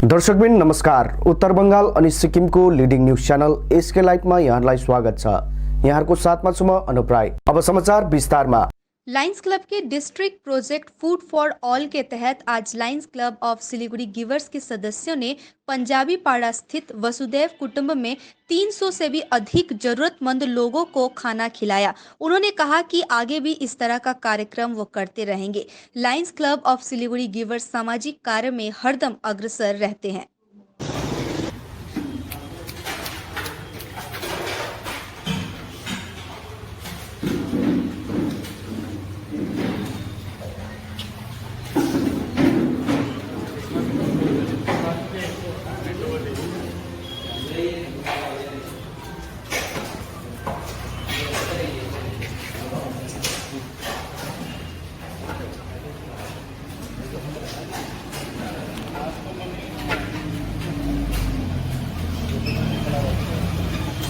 दर्शकबिन नमस्कार। उत्तर बंगाल अनि सिक्किमको लिडिङ न्युज च्यानल एसके लाइभमा यहाँलाई स्वागत छ। यहाँको साथमा छु म अनुप राई। अब समाचार विस्तारमा। लायंस क्लब के district project food for all के तहत आज Lions club of Siliguri givers के सदस्यों ने पंजाबी पाड़ा स्थित वसुदैव कुटुंब में 300 से भी अधिक जरूरतमंद लोगों को खाना खिलाया। उन्होंने कहा कि आगे भी इस तरह का कार्यक्रम वो करते रहेंगे। Lions club of Siliguri givers सामाजिक कार्य में हरदम अग्रसर रहते हैं।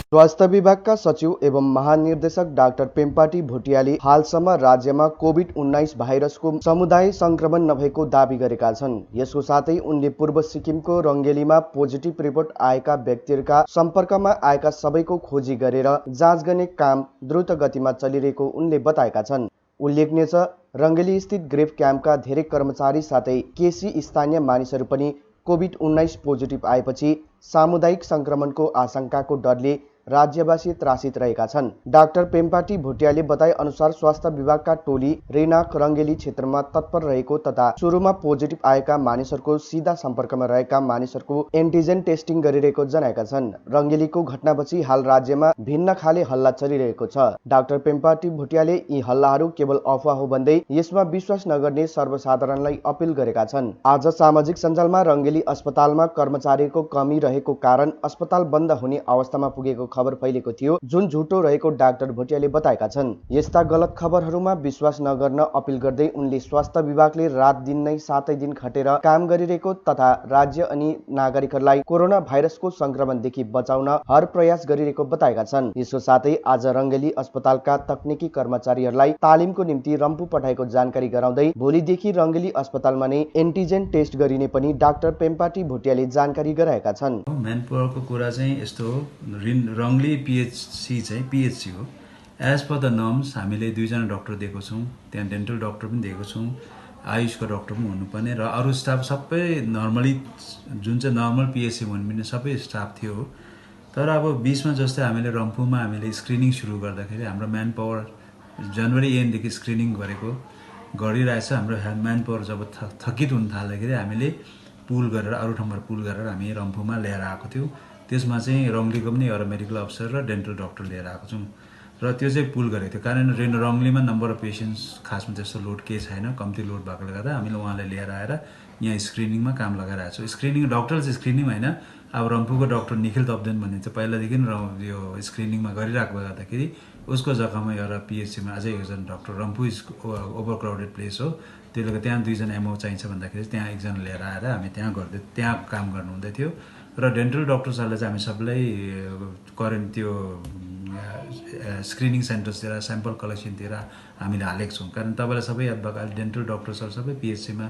स्वास्थ्य विभागका सचिव एवं महानिर्देशक डाक्टर पेम्पाटी भुटियाले हालसम्म राज्यमा कोभिड-19 भाइरसको समुदाय संक्रमण नभएको दावी गरेका छन्। यसको साथै उनले पूर्व सिक्किमको रङ्गेलीमा पोजिटिभ रिपोर्ट आएका व्यक्तिहरूका सम्पर्कमा आएका सबैको खोजी गरेर जाँच गर्ने काम द्रुत गतिमा चलिरहेको उनले बताएका छन्। उल्लेखनीय छ, रङ्गेली स्थित ग्रेफ क्याम्पका धेरै कर्मचारी साथै केसी स्थानीय मानिसहरू पनि कोभिड-19 पोजिटिभ आएपछि सामुदायिक संक्रमणको आशंकाको डरले राज्यवासी त्रासित रहेका छन्। डाक्टर पेम्पाटी भुटियाले बताए अनुसार स्वास्थ्य विभागका टोली रेनाक रङ्गेली क्षेत्रमा तत्पर रहेको तथा सुरुमा पोजिटिभ आएका मानिसहरूको सीधा सम्पर्कमा रहेका मानिसहरूको एन्टिजेन टेस्टिङ गरिरहेको जनाएका छन्। रङ्गेलीको घटनापछि हाल राज्यमा भिन्न खाले हल्ला चलिरहेको छ। डाक्टर पेम्पाटी भुटियाले यी हल्लाहरू केवल अफवाह हो भन्दै यसमा विश्वास नगर्ने सर्वसाधारणलाई अपील गरेका छन्। आज सामाजिक सञ्जालमा रङ्गेली अस्पतालमा कर्मचारीको कमी रहेको कारण अस्पताल बन्द हुने अवस्थामा पुगेको खबर फैलेको थियो, जुन झुटो रहेको डाक्टर भुटियाले बताएका छन्। यस्ता गलत खबरहरूमा विश्वास नगर्न अपील गर्दै उनले स्वास्थ्य विभागले रात दिन नै 7 दिन खटेर काम गरिरहेको तथा राज्य अनि नागरिकहरूलाई कोरोना भाइरसको संक्रमणदेखि बचाउन हर प्रयास गरिरहेको बताएका छन्। यसको साथै आज रङ्गेली अस्पतालका तकनिकी कर्मचारीहरूलाई तालिमको निम्ति रम्फू पठाएको जानकारी गराउँदै भोलिदेखि रङ्गेली अस्पतालमा नै एन्टिजेन टेस्ट गरिने पनि डाक्टर पेम्पाटी भुटियाले जानकारी गराएका छन्। म्यानपावरको कुरा चाहिँ यस्तो हो, रङ्गली पिएचसी चाहिँ पिएचसी हो। एज पर द नर्म्स हामीले 2 जना डक्टर दिएको छौँ, त्यहाँ डेन्टल डक्टर पनि दिएको छौँ, आयुषको डक्टर पनि हुनुपर्ने र अरू स्टाफ सबै नर्मली जुन चाहिँ नर्मल पिएचसी भन्ने सबै स्टाफ थियो। तर अब 20मा जस्तै हामीले रम्फूमा हामीले स्क्रिनिङ सुरु गर्दाखेरि हाम्रो म्यान पावर जनवरी एन्डदेखि स्क्रिनिङ गरिरहेछ। हाम्रो म्यान पावर जब थकित हुन थाल्दाखेरि हामीले पुल गरेर अरू ठाउँबाट पुल गरेर हामी रम्फूमा ल्याएर आएको थियौँ। त्यसमा चाहिँ रङ्गलीको पनि एउटा मेडिकल अफिसर र डेन्टल डक्टर लिएर आएको छौँ र त्यो चाहिँ पुल गरेको थियो। कारण रङ्गलीमा नम्बर अफ पेसेन्ट्स खासमा त्यस्तो लोड केही छैन, कम्ती लोड भएकोले गर्दा हामीले उहाँलाई लिएर आएर यहाँ स्क्रिनिङमा काम लगाइरहेको छौँ। स्क्रिनिङ डक्टर चाहिँ स्क्रिनिङ होइन, अब रम्फूको डक्टर निखिल तब्देन भन्ने चाहिँ पहिलादेखि यो स्क्रिनिङमा गरिरहेको गर्दाखेरि उसको जग्गामा एउटा पिएचसीमा अझै एकजना डक्टर, रम्फू ओभर क्राउडेड प्लेस हो, त्यसले गर्दा त्यहाँ 2 जना एमओ चाहिन्छ भन्दाखेरि त्यहाँ एकजना लिएर आएर हामी त्यहाँ काम गर्नु हुँदै थियो। र डेन्टल डक्टर्सहरूलाई चाहिँ हामी सबैलाई त्यो स्क्रिनिङ सेन्टर्सतिर स्याम्पल कलेक्सनतिर हामीले हालेको छौँ। कारण तपाईँलाई सबै याद भएको अहिले डेन्टल डक्टर्सहरू सबै पिएचसीमा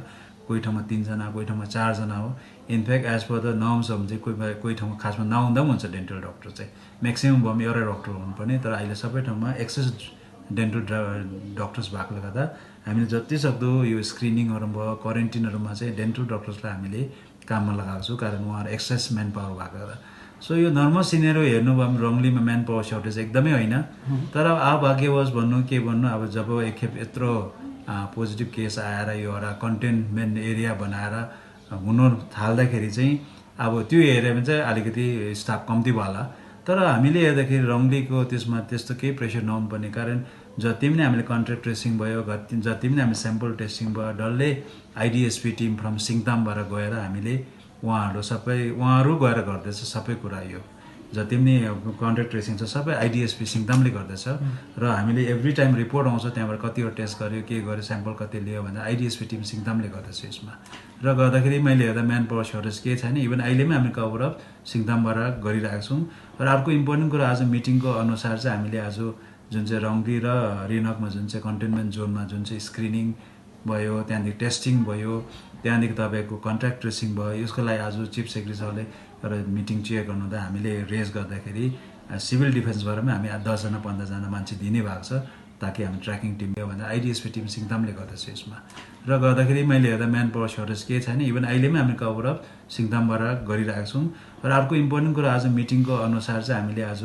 कोही ठाउँमा 3 जना, कोही ठाउँमा 4 जना हो। In fact as per the norms हो भने चाहिँ कोही ठाउँमा खासमा नहुँदा पनि हुन्छ डेन्टल डक्टर चाहिँ, म्याक्सिमम् भयो भने एउटै डक्टर हुनुपर्ने। तर अहिले सबै ठाउँमा एक्सेस डेन्टल डक्टर्स भएकोले गर्दा हामीले जतिसक्दो यो स्क्रिनिङहरू भयो, क्वारेन्टिनहरूमा चाहिँ डेन्टल डक्टर्सलाई हामीले काममा लगाएको छु, कारण उहाँहरू एक्सेस म्यान पावर भएको बेला। सो यो नर्मल सिनेरियो हेर्नुभयो भने रङ्गलीमा म्यान पावर सर्टेज एकदमै होइन। तर अभाग्यवश भन्नु के भन्नु, अब जब एकखेप यत्रो पोजिटिभ केस आएर यो एउटा कन्टेनमेन्ट एरिया बनाएर हुन थाल्दाखेरि चाहिँ अब त्यो एरियामा चाहिँ अलिकति स्टाफ कम्ती भयो होला। तर हामीले हेर्दाखेरि रङ्गलीको त्यसमा त्यस्तो केही प्रेसर नहुनुपर्ने कारण जति पनि हामीले कन्ट्याक्ट ट्रेसिङ भयो, जति पनि हामीले स्याम्पल टेस्टिङ भयो, डल्लै आइडिएसपी टिम फ्रम सिङतामबाट गएर हामीले उहाँहरू गएर गर्दैछ सबै कुरा। यो जति पनि कन्ट्याक्ट ट्रेसिङ छ सबै आइडिएसपी सिङतामले गर्दैछ र हामीले एभ्री टाइम रिपोर्ट आउँछ त्यहाँबाट कतिवटा टेस्ट गर्यो, के गर्यो, स्याम्पल कति लियो भनेर आइडिएसपी टिम सिङतामले गर्दैछ यसमा। र गर्दाखेरि मैले हेर्दा म्यान पावर सर्टेज केही छैन। इभन अहिले पनि हामी कभरअप सिङतामबाट गरिरहेको छौँ। र अर्को इम्पोर्टेन्ट कुरा, आज मिटिङको अनुसार चाहिँ हामीले आज जुन चाहिँ रङ्गली र रेनकमा जुन चाहिँ कन्टेनमेन्ट जोनमा जुन चाहिँ स्क्रिनिङ भयो, त्यहाँदेखि टेस्टिङ भयो, त्यहाँदेखि तपाईँको कन्ट्याक्ट ट्रेसिङ भयो। यसको लागि आज चिफ सेक्रेटरी सरले एउटा मिटिङ चेयर गर्नुहुँदा हामीले रेज गर्दाखेरि सिभिल डिफेन्सबाट पनि हामी 10जना 15जना मान्छे दिने भएको छ, ताकि हामी ट्र्याकिङ टिम भयो भनेर आइडिएसपी टिम सिङतामले गर्दैछ यसमा। र गर्दाखेरि मैले हेर्दा म्यान पावर सर्टेज केही छैन, इभन अहिले पनि हामी कभर अप सिङतामबाट गरिरहेको छौँ। र अर्को इम्पोर्टेन्ट कुरा आज मिटिङको अनुसार चाहिँ हामीले आज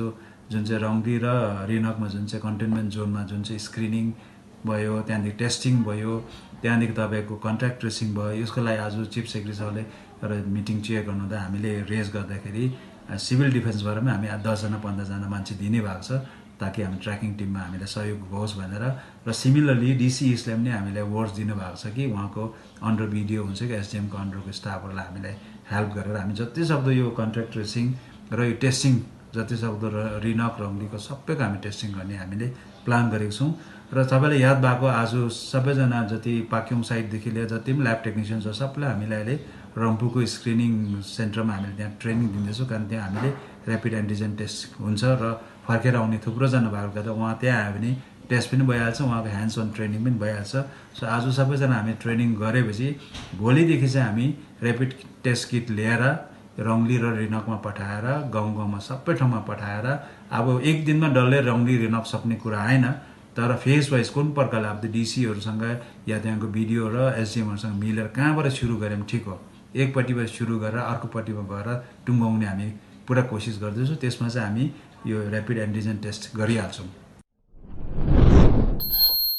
जुन चाहिँ रङ्गली र रिनकमा जुन चाहिँ कन्टेनमेन्ट जोनमा जुन चाहिँ स्क्रिनिङ भयो, त्यहाँदेखि टेस्टिङ भयो, त्यहाँदेखि तपाईँको कन्ट्याक्ट ट्रेसिङ भयो। यसको लागि आज चिफ सेक्रेटरी सरले एउटा मिटिङ चेयर गर्नुहुँदा हामीले रेज गर्दाखेरि सिभिल डिफेन्सबाट पनि हामी 10जना 15जना मान्छे दिने भएको छ, ताकि हामी ट्र्याकिङ टिममा हामीलाई सहयोग होस् भनेर। र सिमिलरली डिसिइसलाई पनि हामीलाई वर्ड्स दिनुभएको छ कि उहाँको अन्डर भिडियो हुन्छ कि एसडिएमको अन्डरको स्टाफहरूलाई हामीलाई हेल्प गरेर हामी जति सक्दो यो कन्ट्याक्ट ट्रेसिङ र यो टेस्टिङ जति सक्दो रिनक रङ्गलीको सबैको हामी टेस्टिङ गर्ने हामीले प्लान गरेको छौँ। र सबैलाई याद भएको आज सबैजना जति पाक्योङ साइडदेखि लिएर जति पनि ल्याब टेक्निसियन छ सबैलाई हामीले अहिले रम्फूको स्क्रिनिङ सेन्टरमा हामीले त्यहाँ ट्रेनिङ दिँदैछौँ, कारण त्यहाँ हामीले ऱ्यापिड एन्टिजेन टेस्ट हुन्छ र फर्केर आउने थुप्रोजना भएको गर्दा उहाँ त्यहाँ आयो भने टेस्ट पनि भइहाल्छ, उहाँको ह्यान्ड्स अन ट्रेनिङ पनि भइहाल्छ। सो आज सबैजना हामी ट्रेनिङ गरेपछि भोलिदेखि चाहिँ हामी ऱ्यापिड टेस्ट किट लिएर रङ्गली र रिनकमा पठाएर गाउँ गाउँमा सबै ठाउँमा पठाएर अब एक दिनमा डल्लै रङ्गली रिनक सक्ने कुरा आएन, तर फेज वाइज कुन प्रकारले अब डिसीहरूसँग या त्यहाँको बिडिओ र एसडिएमहरूसँग मिलेर कहाँबाट सुरु गऱ्यो भने ठिक हो, एकपट्टिबाट सुरु गरेर अर्कोपट्टिमा गएर टुङ्गाउने हामी पुरा कोसिस गर्दैछौँ। त्यसमा चाहिँ हामी यो ऱ्यापिड एन्टिजेन टेस्ट गरिहाल्छौँ।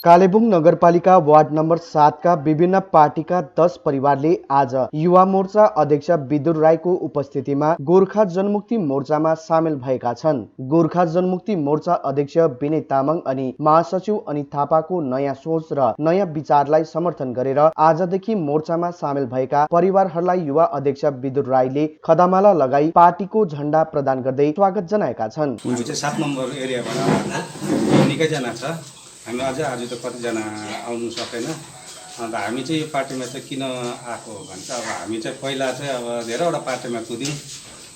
कालेबुङ नगरपालिका वार्ड नम्बर 7 का विभिन्न पार्टीका 10 परिवारले आज युवा मोर्चा अध्यक्ष विदुर राईको उपस्थितिमा गोर्खा जनमुक्ति मोर्चामा सामेल भएका छन्। गोर्खा जनमुक्ति मोर्चा अध्यक्ष विनय तामाङ अनि महासचिव अनित थापाको नयाँ सोच र नयाँ विचारलाई समर्थन गरेर आजदेखि मोर्चामा सामेल भएका परिवारहरूलाई युवा अध्यक्ष विदुर राईले खदामाला लगाई पार्टीको झण्डा प्रदान गर्दै स्वागत जनाएका छन्। 7 नम्बर एरियाबाट निकैजना छ, हामी अझै आज त कतिजना आउनु सकेन। अन्त हामी चाहिँ यो पार्टीमा चाहिँ किन आएको भन्छ, अब हामी चाहिँ पहिला चाहिँ अब धेरैवटा पार्टीमा कुद्यौँ,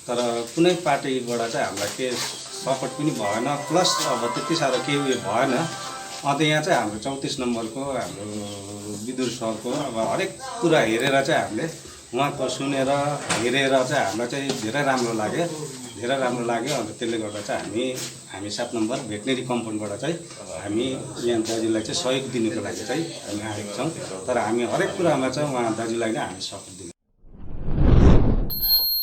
तर कुनै पार्टीबाट चाहिँ हामीलाई के सपोर्ट पनि भएन, प्लस अब त्यति साह्रो केही उयो भएन। अन्त यहाँ चाहिँ हाम्रो 34 नम्बरको हाम्रो विदुर सरको अब हरेक कुरा हेरेर चाहिँ हामीले उहाँको सुनेर हेरेर चाहिँ हामीलाई चाहिँ धेरै राम्रो लाग्यो। अन्त त्यसले गर्दा चाहिँ हामी 7 नम्बर भेटनेरी कम्पाउन्डबाट चाहिँ हामी यहाँ दाजुलाई चाहिँ सहयोग दिनुको लागि चाहिँ हामी आएका छौँ। तर हामी हरेक कुरामा चाहिँ उहाँ दाजुलाई नै हामी सपोर्ट दिन्छौँ।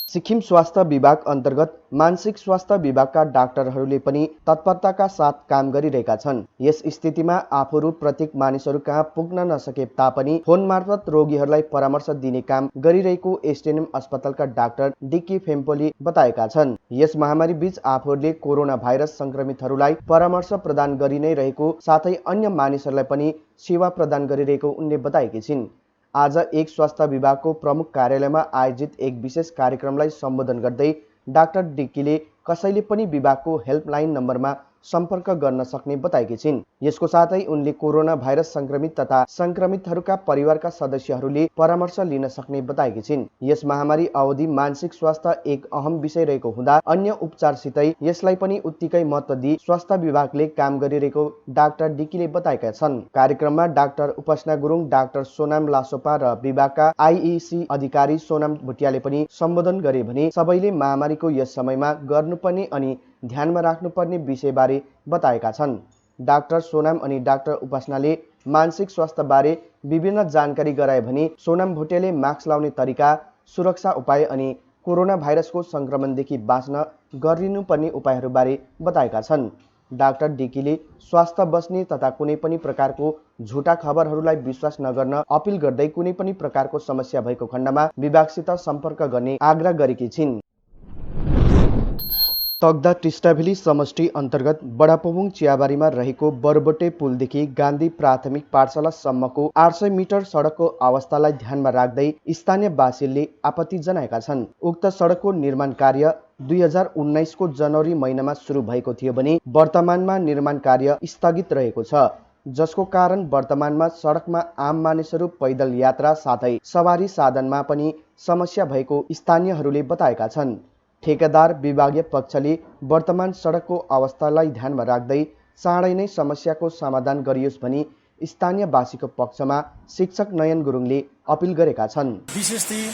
सिक्किम स्वास्थ्य विभाग अन्तर्गत मानसिक स्वास्थ्य विभागका डाक्टरहरूले पनि तत्परताका साथ काम गरिरहेका छन्। यस स्थितिमा आफूहरू प्रत्येक मानिसहरू कहाँ पुग्न नसके तापनि फोन मार्फत रोगीहरूलाई परामर्श दिने काम गरिरहेको एसटिएनएम अस्पतालका डाक्टर डिकी फेम्पोले बताएका छन्। यस महामारी बीच आफूहरूले कोरोना भाइरस संक्रमितहरूलाई परामर्श प्रदान गरि नै रहेको साथै अन्य मानिसहरूलाई पनि सेवा प्रदान गरिरहेको उनले बताएकी छिन्। आज एक स्वास्थ्य विभागको प्रमुख कार्यालयमा आयोजित एक विशेष कार्यक्रमलाई सम्बोधन गर्दै डाक्टर डिक्कीले कसैले पनि विभागको हेल्पलाइन नम्बरमा सम्पर्क गर्न सक्ने बताएकी छिन्। यसको साथै उनले कोरोना भाइरस संक्रमित तथा संक्रमितहरूका परिवारका सदस्यहरूले परामर्श लिन सक्ने बताएकी छिन्। यस महामारी अवधि मानसिक स्वास्थ्य एक अहम विषय रहेको हुँदा अन्य उपचारसितै यसलाई पनि उत्तिकै महत्त्व दिई स्वास्थ्य विभागले काम गरिरहेको डाक्टर डिकीले बताएका छन्। कार्यक्रममा डाक्टर उपासना गुरुङ, डाक्टर सोनाम लासोपा र विभागका आइइसी अधिकारी सोनाम भुटियाले पनि सम्बोधन गरे भने सबैले महामारीको यस समयमा गर्नुपर्ने अनि ध्यानमा राख्नुपर्ने विषयबारे बताएका छन्। डाक्टर सोनाम अनि डाक्टर उपासनाले मानसिक स्वास्थ्य बारे विभिन्न जानकारी गराए भने सोनाम भुटियाले मास्क लाउने तरिका, सुरक्षा उपाय अनि कोरोना भाइरसको संक्रमणदेखि बाँच्न गरिनुपर्ने उपायहरूबारे बताएका छन्। डाक्टर डिकीले स्वास्थ्य बस्ने तथा कुनै पनि प्रकारको झुटा खबरहरूलाई विश्वास नगर्न अपिल गर्दै कुनै पनि प्रकारको समस्या भएको खण्डमा विभागसित सम्पर्क गर्ने आग्रह गरेकी छिन्। तग्दा टिस्टाभेली समष्टि अन्तर्गत बडापोबुङ चियाबारीमा रहेको बरबोटे पुलदेखि गान्धी प्राथमिक पाठशालासम्मको 800 मिटर सडकको अवस्थालाई ध्यानमा राख्दै स्थानीयवासीले आपत्ति जनाएका छन्। उक्त सडकको निर्माण कार्य 2019 को जनवरी महिनामा सुरु भएको थियो भने वर्तमानमा निर्माण कार्य स्थगित रहेको छ, जसको कारण वर्तमानमा सडकमा आम मानिसहरू पैदल यात्रा साथै सवारी साधनमा पनि समस्या भएको स्थानीयहरूले बताएका छन्। ठेकेदार विभागीय पक्षले वर्तमान सडकको अवस्थालाई ध्यानमा राख्दै चाँडै नै समस्याको समाधान गरियोस् भनी स्थानीयवासीको पक्षमा शिक्षक नयन गुरुङले अपिल गरेका छन्। विशेष चाहिँ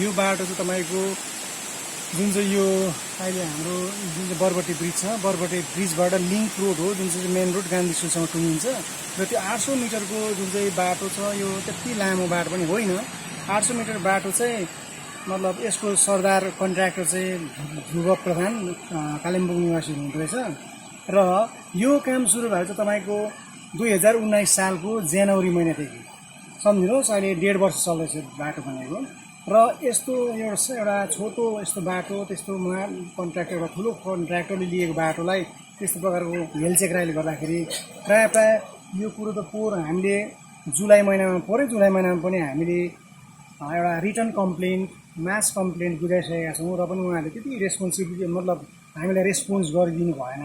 यो बाटो चाहिँ तपाईँको जुन चाहिँ यो अहिले हाम्रो जुन चाहिँ बरबटे ब्रिज छ, बरबटे ब्रिजबाट लिङ्क रोड हो, जुन चाहिँ मेन रोड गान्धी स्कुलसँग टुङ्गिन्छ र त्यो 800 मिटरको जुन चाहिँ बाटो छ यो त्यति लामो बाटो पनि होइन। 800 मिटर बाटो चाहिँ मतलब यसको सरदार कन्ट्र्याक्टर चाहिँ ध्रुव प्रधान कालिम्पोङ निवासी हुनुहुँदो रहेछ र यो काम सुरु भएको चाहिँ तपाईँको 2019 सालको जनवरी महिनादेखि सम्झिनुहोस्। अहिले 1.5 वर्ष चल्दैछ बाटो बनेको र यस्तो एउटा छोटो यस्तो बाटो त्यस्तो कन्ट्र्याक्टर एउटा ठुलो कन्ट्र्याक्टरले लिएको बाटोलाई त्यस्तो प्रकारको हेलचेक्राइले गर्दाखेरि प्रायः यो कुरो त हामीले जुलाई महिनामा पनि हामीले एउटा रिटर्न कम्प्लेन मास कम्प्लेन बुझाइसकेका छौँ र पनि उहाँहरूले त्यति रेस्पोन्सिबिलिटी मतलब हामीलाई रेस्पोन्स गरिदिनु भएन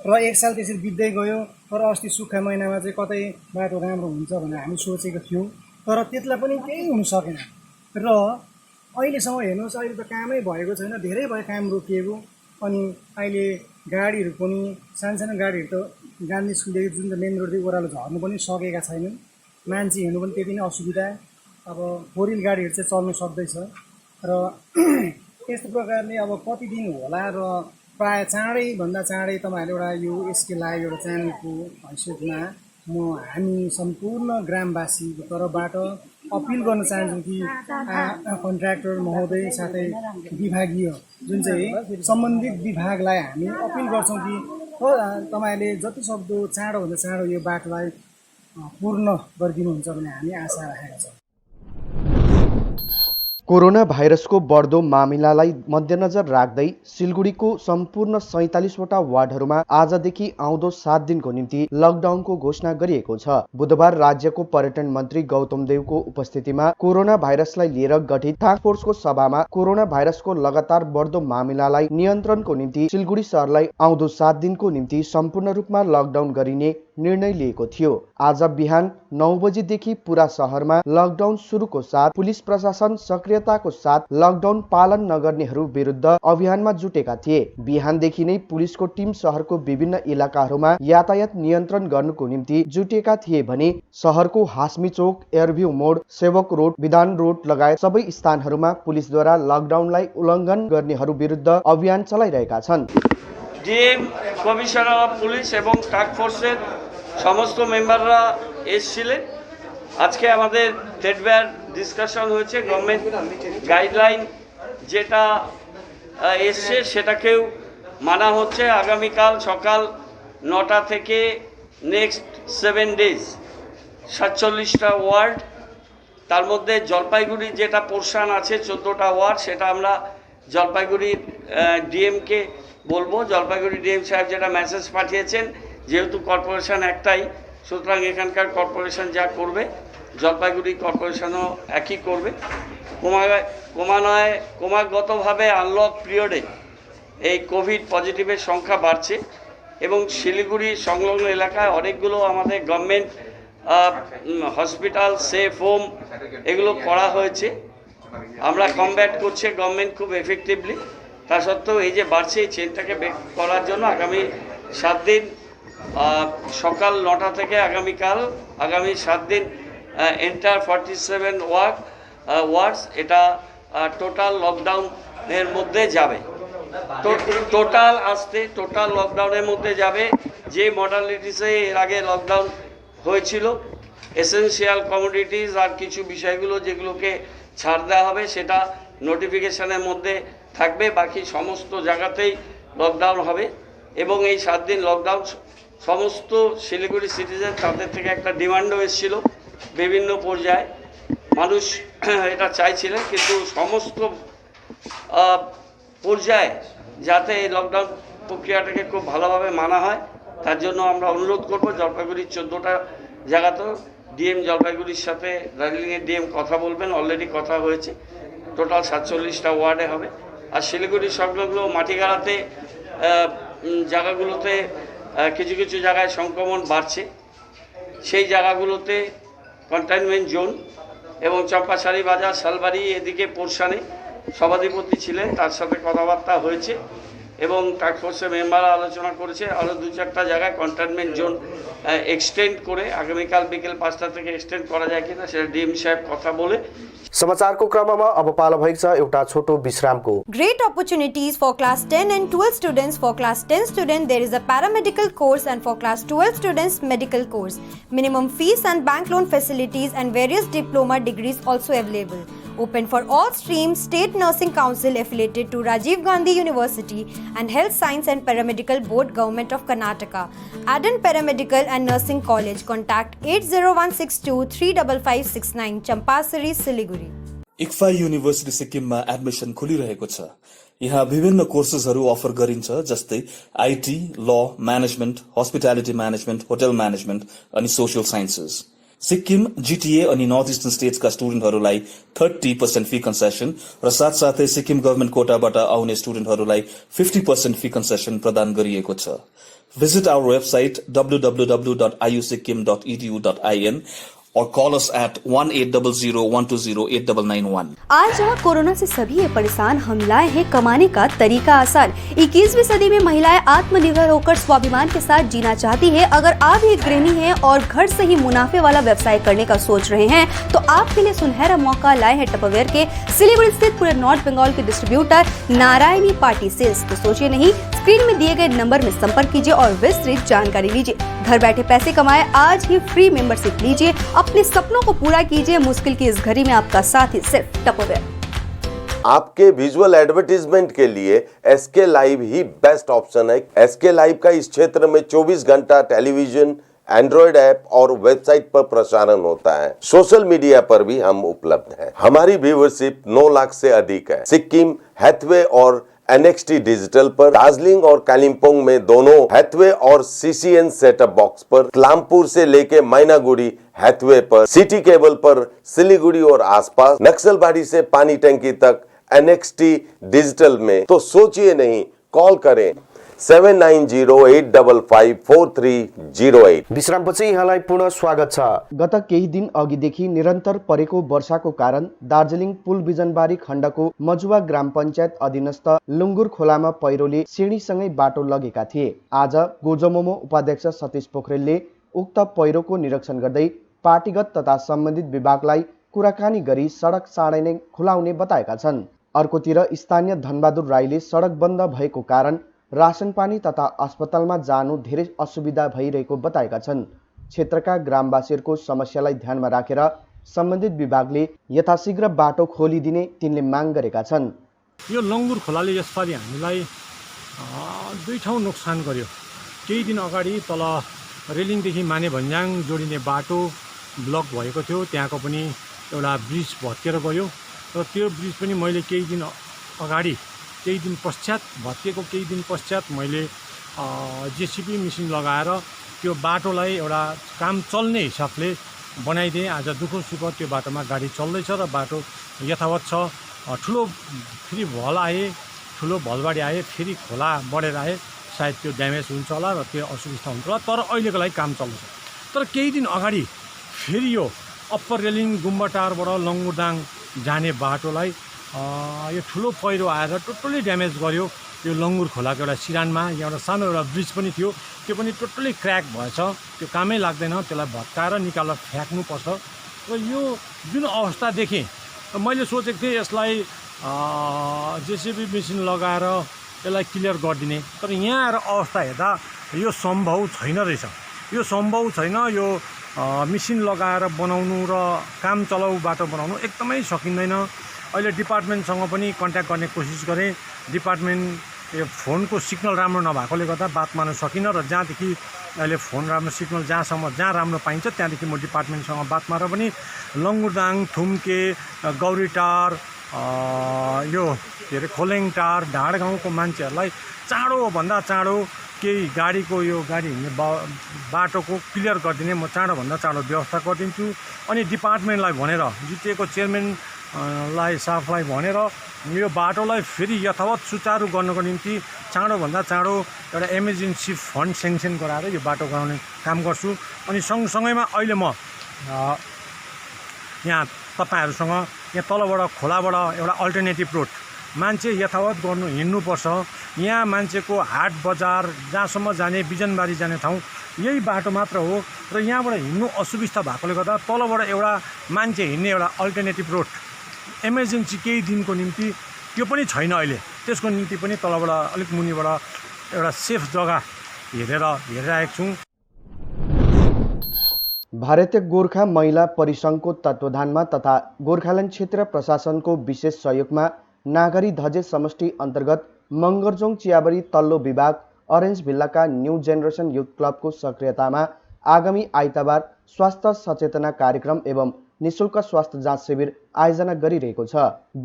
र 1 साल त्यसरी बित्दै गयो। तर अस्ति सुक्खा महिनामा चाहिँ कतै बाटो राम्रो हुन्छ भनेर हामी सोचेको थियौँ तर त्यसलाई पनि केही हुन सकेन र अहिलेसम्म हेर्नुहोस् अहिले त कामै भएको छैन, धेरै भयो काम रोकिएको। अनि अहिले गाडीहरू पनि सानो गाडीहरू त गान्धी स्कुलदेखि जुन चाहिँ मेन रोडदेखि ओह्रालो झर्नु पनि सकेका छैनन्, मान्छे हिँड्नु पनि त्यति नै असुविधा। अब 4 व्हिल गाडीहरू चाहिँ चल्नु सक्दैछ र यस्तो प्रकारले अब कति दिन होला र प्राय चाँडैभन्दा चाँडै तपाईँहरूले एउटा यो यसके लागि एउटा च्यानलको हैसियतमा हामी सम्पूर्ण ग्रामवासीको तर्फबाट अपिल गर्न चाहन्छौँ कि कन्ट्र्याक्टर महोदय साथै विभागीय जुन चाहिँ सम्बन्धित विभागलाई हामी अपिल गर्छौँ कि तपाईँहरूले जति सक्दो चाँडोभन्दा चाँडो यो बाटोलाई पूर्ण गरिदिनुहुन्छ भन्ने हामी आशा राखेका छौँ। कोरोना भाइरसको बढ्दो मामिलालाई मध्यनजर राख्दै सिलगढीको सम्पूर्ण 47वटा वार्डहरूमा आजदेखि आउँदो 7 दिनको निम्ति लकडाउनको घोषणा गरिएको छ। बुधबार राज्यको पर्यटन मन्त्री गौतम देवको उपस्थितिमा कोरोना भाइरसलाई लिएर गठित टास्क फोर्सको सभामा कोरोना भाइरसको लगातार बढ्दो मामिलालाई नियन्त्रणको निम्ति सिलगढी शहरलाई आउँदो 7 दिनको निम्ति सम्पूर्ण रूपमा लकडाउन गरिने निर्णय लिएको थियो। आज बिहान 9 बजेदेखि पूरा शहरमा लकडाउन सुरुको साथ पुलिस प्रशासन सक्रियताको साथ लकडाउन पालन नगर्नेहरू विरुद्ध अभियानमा जुटेका थिए। बिहानदेखि नै पुलिसको टिम शहरको विभिन्न इलाकाहरूमा यातायात नियन्त्रण गर्नुको निम्ति जुटेका थिए भने शहरको हास्मी चोक, एयरभ्यू मोड, सेवक रोड, विधान रोड लगायत सबै स्थानहरूमा पुलिसद्वारा लकडाउनलाई उल्लङ्घन गर्नेहरू विरुद्ध अभियान चलाइरहेका छन्। ডিএম কমিশনার অফ পুলিশ এবং টাস্ক ফোর্সের সমস্ত মেম্বাররা এসেছিলেন। আজকে আমাদের ডেটবার ডিসকাশন হয়েছে, গভর্নমেন্ট গাইডলাইন যেটা এসছে সেটাকেও মানা হচ্ছে। আগামীকাল সকাল 9টা থেকে নেক্সট 7 ডেজ 47টা ওয়ার্ড, তার মধ্যে জলপাইগুড়ির যেটা পোর্শন আছে 14টা ওয়ার্ড, সেটা আমরা জলপাইগুড়ির ডিএমকে বলবো। জলপাইগুড়ি ডিএম সাহেব যেটা মেসেজ পাঠিয়েছেন, যেহেতু কর্পোরেশন একটাই সুতরাং এখানকার কর্পোরেশন যা করবে জলপাইগুড়ি কর্পোরেশনও একই করবে। ক্রমাগতভাবে আনলক পিরিয়ডে এই কোভিড পজিটিভের সংখ্যা বাড়ছে এবং শিলিগুড়ি সংলগ্ন এলাকায় অনেকগুলো আমাদের গভর্নমেন্ট হসপিটাল, সেফ হোম এগুলো করা হয়েছে। আমরা কমব্যাট করছে গভর্নমেন্ট খুব এফেক্টিভলি। তা সত্ত্বেও এই যে বাড়ছে এই চেনটাকে ব্রেক করার জন্য আগামী 7 দিন সকাল 9টা থেকে আগামী 7 দিন এন্টার 47 ওয়ার্ডস এটা টোটাল লকডাউনের মধ্যে যাবে। টোটাল লকডাউনের মধ্যে যাবে। যে মডালিটিসে এর আগে লকডাউন হয়েছিল, এসেনশিয়াল কমোডিটিস আর কিছু বিষয়গুলো যেগুলোকে ছাড় দেওয়া হবে সেটা নোটিফিকেশনের মধ্যে থাকবে। বাকি সমস্ত জায়গাতেই লকডাউন হবে এবং এই 7 দিন লকডাউন সমস্ত শিলিগুড়ি সিটিজেন তাদের থেকে একটা ডিমান্ডও এসেছিল বিভিন্ন পর্যায়ে, মানুষ এটা চাইছিলেন, কিন্তু সমস্ত পর্যায়ে যাতে এই লকডাউন প্রক্রিয়াটাকে খুব ভালোভাবে মানা হয় তার জন্য আমরা অনুরোধ করব। জলপাইগুড়ির 14টা জায়গাতেও ডিএম জলপাইগুড়ির সাথে দার্জিলিংয়ের ডিএম কথা বলবেন, অলরেডি কথা হয়েছে। টোটাল 47টা ওয়ার্ডে হবে। আর শিলিগুড়ির সংলগ্ন মাটিগাড়াতে জায়গাগুলোতে কিছু কিছু জায়গায় সংক্রমণ বাড়ছে, সেই জায়গাগুলোতে কন্টেইনমেন্ট জোন এবং চম্পাশাড়ি বাজার, শালবাড়ি এদিকে পোর্শনে সভাধিপতি ছিলেন, তার সাথে কথাবার্তা হয়েছে। এবং টাস্কফোর্সের মেম্বাররা আলোচনা করেছে আরও 2-4টা জায়গায় কন্টেনমেন্ট জোন এক্সটেন্ড করে আগামীকাল বিকেল 5টা থেকে এক্সটেন্ড করা যায় কিনা সেটা ডিএম সাহেব কথা বলে। समाचारको क्रममा अब पालो भएको छ एउटा छोटो विश्रामको। Great opportunities for class 10 and 12 students. For class 10 student there is a paramedical course and for class 12 students medical course. Minimum fees and bank loan facilities and various diploma degrees also available. Open for all streams. State Nursing Council affiliated to Rajiv Gandhi University and Health Science and Paramedical Board, Government of Karnataka. Aden Paramedical and Nursing College. Contact 80162 35569 Champasari, Siliguri. इक्फा university सिक्किममा admission खुलिरहेको छ। यहाँ विभिन्न कोर्सेसहरू offer गरिन्छ, जस्तै IT, ल, management, hospitality management, hotel management अनि social sciences. Sikkim, GTA अनि north eastern स्टेट्सका स्टुडेन्टहरूलाई 30% फी कन्सेसन र साथसाथै सिक्किम गभर्मेन्ट कोटाबाट आउने स्टुडेन्टहरूलाई 50% फी कन्सेसन प्रदान गरिएको छ। Visit our website www.iusikkim.edu.in or call us at 1800-120-89991। आज जहाँ कोरोना से सभी है परेशान, हम लाए हैं कमाने का तरीका आसान। 21वीं सदी में महिलाएं आत्मनिर्भर होकर स्वाभिमान के साथ जीना चाहती है। अगर आप एक गृहिणी हैं और घर से ही मुनाफे वाला व्यवसाय करने का सोच रहे हैं तो आपके लिए सुनहरा मौका लाए हैं टपरवेयर के सिलीगुड़ी स्थित पूरे नॉर्थ बंगाल के डिस्ट्रीब्यूटर नारायणी पार्टी सेल्स। तो सोचिए नहीं, स्क्रीन में दिए गए नंबर में संपर्क कीजिए और विस्तृत जानकारी लीजिए। घर बैठे पैसे कमाए, आज ही फ्री मेंबरशिप लीजिए, अपने सपनों को पूरा कीजिए। मुश्किल की इस घड़ी में आपका साथ ही सिर्फ टपरवेयर। आपके विजुअल एडवर्टीजमेंट के लिए एसके लाइव ही बेस्ट ऑप्शन है। एसके लाइव का इस क्षेत्र में 24 घंटा टेलीविजन, एंड्रॉइड ऐप और वेबसाइट पर प्रसारण होता है। सोशल मीडिया पर भी हम उपलब्ध हैं। हमारी व्यूवरशिप 9 लाख से अधिक है। सिक्किम, हैथवे और NXT डिजिटल पर, दार्जिलिंग और कालिम्पोंग में दोनों हैथवे और CCN सेटअप बॉक्स पर, क्लामपुर से लेके मैनागुड़ी हैथवे पर, सिटी केबल पर सिलीगुड़ी और आसपास, नक्सलबाड़ी से पानी टंकी तक NXT डिजिटल में। तो सोचिए नहीं, कॉल करें 7908554308। विश्रामपछि यहाँलाई पुनः स्वागत छ। गत केही दिन अघिदेखि निरन्तर परेको वर्षाको कारण दार्जिलिङ पुल बिजनबारी खण्डको मजुवा ग्राम पञ्चायत अधीनस्थ लुङ्गुर खोलामा पहिरोले सिँढीसँगै बाटो लगेका थिए। आज गोजमोमो उपाध्यक्ष सतीश पोखरेलले उक्त पहिरोको निरीक्षण गर्दै पार्टीगत तथा सम्बन्धित विभागलाई कुराकानी गरी सडक चाँडै नै खुलाउने बताएका छन्। अर्कोतिर स्थानीय धनबहादुर राईले सडक बन्द भएको कारण राशन पानी तथा अस्पतालमा जानु धेरै असुविधा भइरहेको बताएका छन्। क्षेत्रका ग्रामवासीहरूको समस्यालाई ध्यानमा राखेर सम्बन्धित विभागले यथाशीघ्र बाटो खोलिदिने तिनले माग गरेका छन्। यो लङ्गुर खोलाले यसपालि हामीलाई 2 ठाउँ नोक्सान गर्यो। केही दिन अगाडि तल रेलिङदेखि माने भन्ज्याङ जोडिने बाटो ब्लक भएको थियो, त्यहाँको पनि एउटा ब्रिज भत्केर गयो र त्यो ब्रिज पनि मैले केही दिन पश्चात मैले जेसीबी मेसिन लगाएर त्यो बाटोलाई एउटा काम चल्ने हिसाबले बनाइदिएँ। आज दुःख सुख त्यो बाटोमा गाडी चल्दैछ र बाटो यथावत छ। ठुलो फेरि ठुलो भलबाडी आए, फेरि खोला बढेर आए, सायद त्यो ड्यामेज हुन्छ होला र त्यो असुविधा हुन्छ होला, तर अहिलेको लागि काम चल्दैछ। तर केही दिन अगाडि फेरि यो अप्पर रेलिङ गुम्बाटारबाट लङ्गुरदाङ जाने बाटोलाई यो ठुलो पहिरो आएर टोटल्ली ड्यामेज गर्यो। यो लङ्गुर खोलाको एउटा सिरानमा एउटा सानो एउटा ब्रिज पनि थियो, त्यो पनि टोटल्ली क्र्याक भएछ। त्यो कामै लाग्दैन, त्यसलाई भत्काएर निकालेर फ्याँक्नुपर्छ। र यो जुन अवस्था देखेँ, मैले सोचेको थिएँ यसलाई जेसीबी मेसिन लगाएर यसलाई क्लियर गरिदिने, तर यहाँ आएर अवस्था हेर्दा यो सम्भव छैन रहेछ। यो सम्भव छैन। यो मेसिन लगाएर बनाउनु र काम चलाउ बाटो बनाउनु एकदमै सकिँदैन। अहिले डिपार्टमेन्टसँग पनि कन्ट्याक्ट गर्ने कोसिस गरेँ। डिपार्टमेन्ट यो फोनको सिग्नल राम्रो नभएकोले गर्दा बात मार्न सकिनँ र जहाँदेखि अहिले फोन राम्रो सिग्नल जहाँ राम्रो पाइन्छ त्यहाँदेखि म डिपार्टमेन्टसँग बात मारेर पनि लङ्गुरदाङ, थुम्के, गौरीटार, यो के अरे खोलेङटार, ढाड गाउँको मान्छेहरूलाई चाँडोभन्दा चाँडो केही गाडीको यो गाडी हिँड्ने बाटोको क्लियर गरिदिने म चाँडोभन्दा चाँडो व्यवस्था गरिदिन्छु। अनि डिपार्टमेन्टलाई भनेर जिटिएको चेयरम्यान साफलाई भनेर यो बाटोलाई फेरि यथावत सुचारू गर्नको निम्ति चाँडोभन्दा चाँडो एउटा इमर्जेन्सी फन्ड सेङ्सन गराएर यो बाटो गराउने काम गर्छु। अनि सँगसँगैमा अहिले म यहाँ तपाईँहरूसँग यहाँ तलबाट खोलाबाट एउटा अल्टरनेटिभ रोड मान्छे यथावत गर्नु हिँड्नुपर्छ। यहाँ मान्छेको हाट बजार जहाँसम्म जाने बिजनबारी जाने ठाउँ यही बाटो मात्र हो र यहाँबाट हिँड्नु असुविस्ता भएकोले गर्दा तलबाट एउटा मान्छे हिँड्ने एउटा अल्टरनेटिभ रोड इमर्जेन्सी केही दिनको निम्ति त्यो पनि छैन अहिले। त्यसको निम्ति पनि तलबाट अलिक मुनिबाट एउटा सेफ जग्गा हेरिरहेको छौँ। भारतीय गोर्खा महिला परिसङ्घको तत्त्वावधानमा तथा गोर्खाल्यान्ड क्षेत्र प्रशासनको विशेष सहयोगमा नागरी धजे समष्टि अन्तर्गत मङ्गरजोङ चियाबारी तल्लो विभाग अरेन्ज भिल्लाका न्यू जेनेरेसन युथ क्लबको सक्रियतामा आगामी आइतबार स्वास्थ्य सचेतना कार्यक्रम एवं निशुल्क स्वास्थ्य जाँच शिविर आयोजना गरिरहेको छ।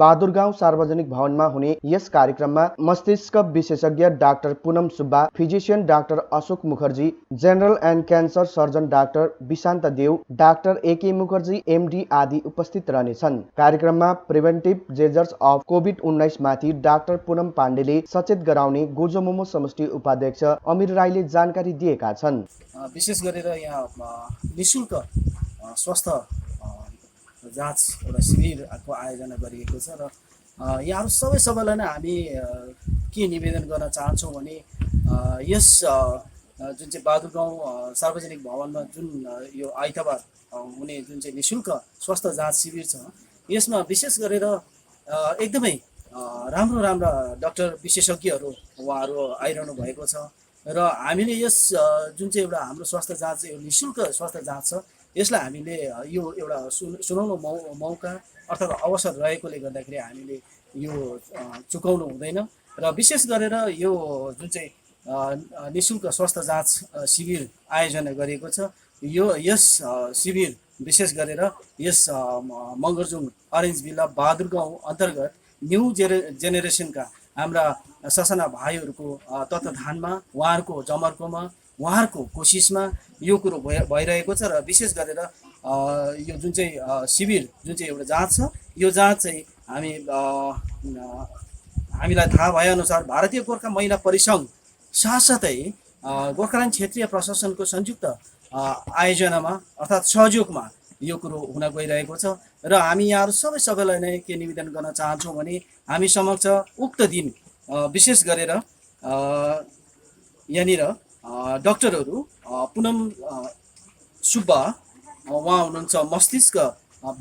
बहादुरगाउँ सार्वजनिक भवनमा हुने यस कार्यक्रममा मस्तिष्क विशेषज्ञ doctor Punam Subba, physician doctor Ashok Mukherjee, general and cancer surgeon doctor Vishant Dev, doctor AK Mukherjee MD आदि उपस्थित रहनेछन्। कार्यक्रममा प्रिभेन्टिभ मेजर्स अफ कोभिड-19 माथि डाक्टर पुनम पाण्डेले सचेत गराउने गोजोमोमो समष्टि उपाध्यक्ष अमिर राईले जानकारी दिएका छन्। विशेष गरेर यहाँ निशुल्क स्वास्थ्य जाँच एउटा शिविरको आयोजना गरिएको छ र यहाँहरू सबैलाई नै हामी के निवेदन गर्न चाहन्छौँ भने यस जुन चाहिँ बहादुरगाउँ सार्वजनिक भवनमा जुन यो आइतबार हुने जुन चाहिँ निशुल्क स्वास्थ्य जाँच शिविर छ यसमा विशेष गरेर एकदमै राम्रा डाक्टर विशेषज्ञहरू उहाँहरू आइरहनु भएको छ र हामीले यस जुन चाहिँ एउटा हाम्रो स्वास्थ्य जाँच यो निशुल्क स्वास्थ्य जाँच छ यसलाई हामीले यो एउटा सुनाउनु मौका अर्थात् अवसर रहेकोले गर्दाखेरि हामीले यो चुकाउनु हुँदैन र विशेष गरेर यो जुन चाहिँ निशुल्क स्वास्थ्य जाँच शिविर आयोजना गरिएको छ यस शिविर विशेष गरेर यस मङ्गरजुङ अरेन्ज भिल्ला बहादुरगाउँ अन्तर्गत न्यू जेनेरेसनका हाम्रा ससाना भाइहरूको तत्त्वावधानमा उहाँहरूको जमर्कोमा उहाँहरूको कोसिसमा यो कुरो भइरहेको छ र विशेष गरेर यो जुन चाहिँ शिविर जुन चाहिँ एउटा जाँच छ यो जाँच चाहिँ हामीलाई थाहा भएअनुसार भारतीय गोर्खा महिला परिसङ्घ साथसाथै गोर्खाल्यान्ड क्षेत्रीय प्रशासनको संयुक्त आयोजनामा अर्थात् सहयोगमा यो कुरो हुन गइरहेको छ र हामी यहाँहरू सबैलाई नै के निवेदन गर्न चाहन्छौँ भने हामी समक्ष उक्त दिन विशेष गरेर यहाँनिर डाक्टरहरू पुनम सुब्बा उहाँ हुनुहुन्छ मस्तिष्क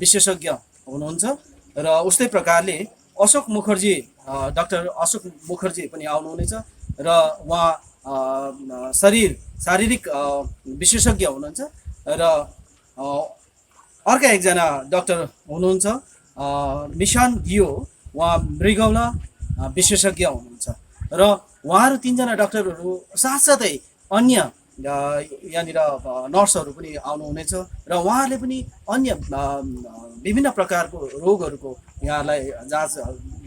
विशेषज्ञ हुनुहुन्छ र उस्तै प्रकारले अशोक मुखर्जी डाक्टर अशोक मुखर्जी पनि आउनुहुनेछ र उहाँ शारीरिक विशेषज्ञ हुनुहुन्छ र अर्का एकजना डाक्टर हुनुहुन्छ निशान गियो उहाँ मृगौला विशेषज्ञ हुनुहुन्छ र उहाँहरू तीनजना डाक्टरहरू साथसाथै अन्य यहाँनिर नर्सहरू पनि आउनुहुनेछ र उहाँहरूले पनि अन्य विभिन्न प्रकारको रोगहरूको यहाँलाई जाँच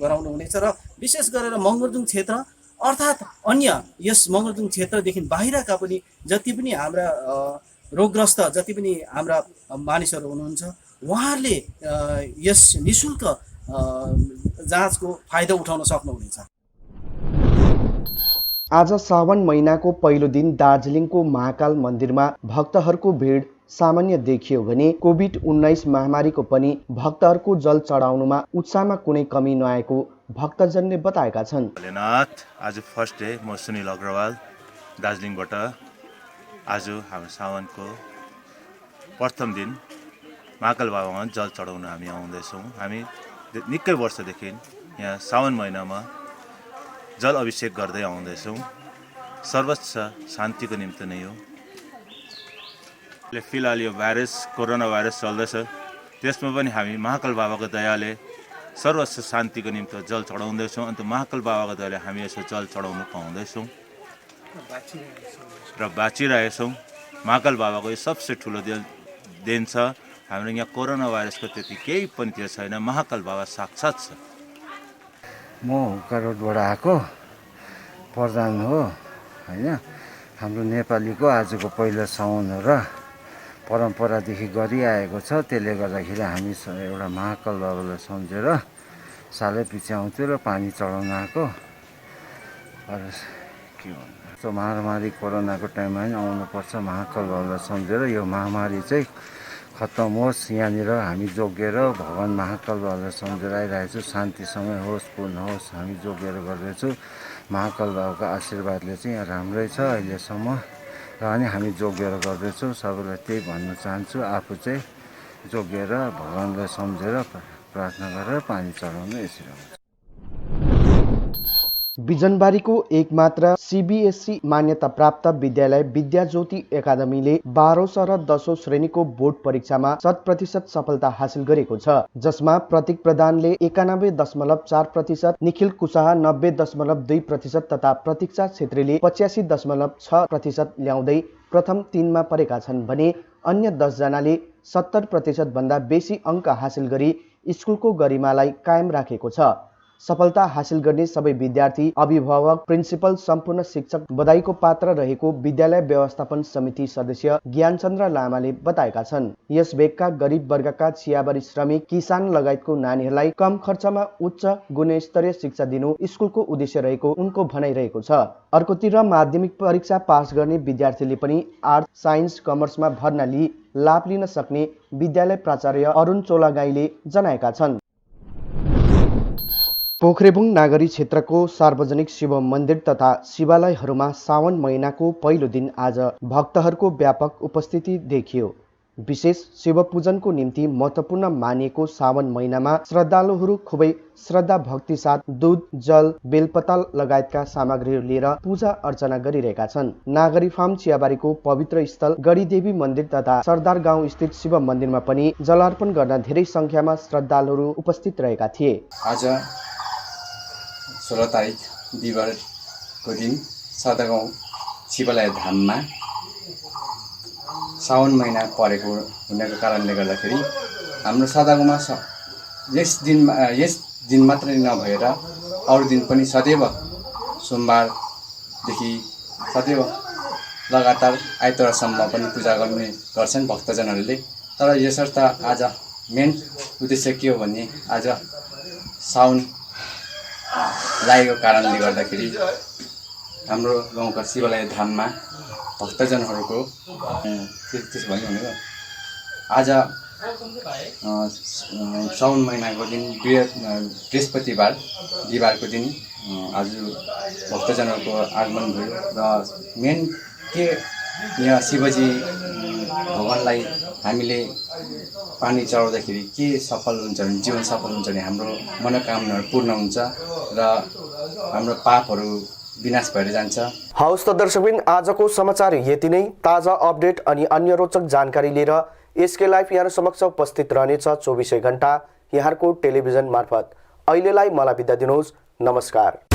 गराउनु हुनेछ र विशेष गरेर मङ्गरजुङ क्षेत्र अर्थात् अन्य यस मङ्गरजुङ क्षेत्रदेखि बाहिरका पनि जति पनि हाम्रा रोगग्रस्त जति पनि हाम्रा मानिसहरू हुनुहुन्छ उहाँहरूले यस निशुल्क जाँचको फाइदा उठाउन सक्नुहुनेछ। आज सावन महिनाको पहिलो दिन दार्जिलिङको महाकाल मन्दिरमा भक्तहरूको भिड सामान्य देखियो भने कोभिड-19 महामारीको पनि भक्तहरूको जल चढाउनुमा उत्साहमा कुनै कमी नआएको भक्तजनले बताएका छन्। आज फर्स्ट डे म सुनिल अग्रवाल दार्जिलिङबाट आज हाम्रो सावनको प्रथम दिन महाकाल बाबामा जल चढाउन हामी आउँदैछौँ। हामी निकै वर्षदेखि यहाँ सावन महिनामा जल अभिषेक गर्दै आउँदैछौँ। सर्वोच्च शान्तिको निम्ति नै हो। फिलहाल यो कोरोना भाइरस चल्दैछ, त्यसमा पनि हामी महाकाल बाबाको दयाले सर्वोच्च शान्तिको निम्ति जल चढाउँदैछौँ। अन्त महाकाल बाबाको दयाले हामी यसो जल चढाउन पाउँदैछौँ र बाँचिरहेछौँ। महाकाल बाबाको यो सबसे ठुलो देन छ। हाम्रो यहाँ कोरोना भाइरसको त्यति केही पनि त्यो छैन। महाकाल बाबा साक्षात् छ। म हुक्का रोडबाट आएको प्रधान हो होइन। हाम्रो नेपालीको आजको पहिलो साउन हो र परम्परादेखि गरिआएको छ। त्यसले गर्दाखेरि हामी एउटा महाकाल बाबालाई सम्झेर सालै पछि आउँथ्यो र पानी चढाउन आएको। के भन्नु, महामारी कोरोनाको टाइममा पनि आउनुपर्छ महाकाल बाबालाई सम्झेर। यो महामारी चाहिँ खत्तम होस्, यहाँनिर हामी जोगिएर भगवान् महाकाल बाबुलाई सम्झेर आइरहेको छु। शान्तिसँगै होस्, पूर्ण होस्, हामी जोगिएर गर्दैछु। महाकाल बाबुको आशीर्वादले चाहिँ यहाँ राम्रै छ अहिलेसम्म र अनि हामी जोगिएर गर्दैछौँ। सबैलाई त्यही भन्न चाहन्छु, आफू चाहिँ जोगिएर भगवान्लाई सम्झेर प्रार्थना गरेर पानी चढाउनु यसरी हुन्छ। बिजनबारीको एकमात्र सीबीएसई मान्यता प्राप्त विद्यालय विद्याज्योति एकाडमीले 12औं र 10औं श्रेणीको बोर्ड परीक्षामा 100% सफलता हासिल गरेको छ, जसमा प्रतीक प्रधानले 91.4%, निखिल कुशवाहा 90.2% तथा प्रतीक्षा छेत्रीले 85.6% ल्याउँदै प्रथम 3 मा परेका छन् भने अन्य 10 जनाले 70% भन्दा बेसी अङ्क हासिल गरी स्कुलको गरिमालाई कायम राखेको छ। सफलता हासिल गर्ने सबै विद्यार्थी, अभिभावक, प्रिन्सिपल, सम्पूर्ण शिक्षक बधाईको पात्र रहेको विद्यालय व्यवस्थापन समिति सदस्य ज्ञानचन्द्र लामाले बताएका छन्। यस भेगका गरिब वर्गका चियाबारी श्रमिक, किसान लगायतको नानीहरूलाई कम खर्चमा उच्च गुणस्तरीय शिक्षा दिनु स्कुलको उद्देश्य रहेको उनको भनाइ रहेको छ। अर्कोतिर माध्यमिक परीक्षा पास गर्ने विद्यार्थीले पनि आर्ट्स, साइन्स, कमर्समा भर्ना लिई लाभ लिन सक्ने विद्यालय प्राचार्य अरुण चोलागाईले जनाएका छन्। पोखरेबुङ नागरी क्षेत्रको सार्वजनिक शिव मन्दिर तथा शिवालयहरूमा सावन महिनाको पहिलो दिन आज भक्तहरूको व्यापक उपस्थिति देखियो। विशेष शिव पूजनको निम्ति महत्त्वपूर्ण मानिएको सावन महिनामा श्रद्धालुहरू खुबै श्रद्धा भक्ति साथ दूध, जल, बेलपत्र लगायतका सामग्रीहरू लिएर पूजा अर्चना गरिरहेका छन्। नागरी फार्म चियाबारीको पवित्र स्थल गढीदेवी मन्दिर तथा सरदार गाउँ स्थित शिव मन्दिरमा पनि जलार्पण गर्न धेरै संख्यामा श्रद्धालुहरू उपस्थित रहेका थिए। आज 16 तारिक बिहिबारको दिन सदागाउँ शिवालय धाममा साउन महिना परेको हुनाको कारणले गर्दाखेरि हाम्रो सदागाउँमा यस दिन मात्रै नभएर अरू दिन पनि सदैव सोमबारदेखि सदैव लगातार आइतबारसम्म पनि पूजा गर्ने गर्छन् भक्तजनहरूले। तर यसर्थ आज मेन उद्देश्य के हो भने आज साउन लागेको कारणले गर्दाखेरि हाम्रो गाउँका शिवालय धाममा भक्तजनहरूको त्यसो भनेको आज साउन महिनाको दिन बृहस्पतिबार बिहिबारको दिन आज भक्तजनहरूको आगमन भयो र मेन के यहाँ शिवजी भगवानलाई हामीले पानी चढाउँदाखेरि के सफल हुन्छ भने जीवन सफल हुन्छ भने हाम्रो मनोकामनाहरू पूर्ण हुन्छ र हाम्रो पापहरू विनाश भएर जान्छ। हवस् त दर्शकबिन, आजको समाचार यति नै। ताजा अपडेट अनि अन्य रोचक जानकारी लिएर एसके लाइभ यहाँ समक्ष उपस्थित रहनेछ 24 घण्टा यहाँको टेलिभिजन मार्फत। अहिलेलाई मलाई बिदा दिनुहोस्। नमस्कार।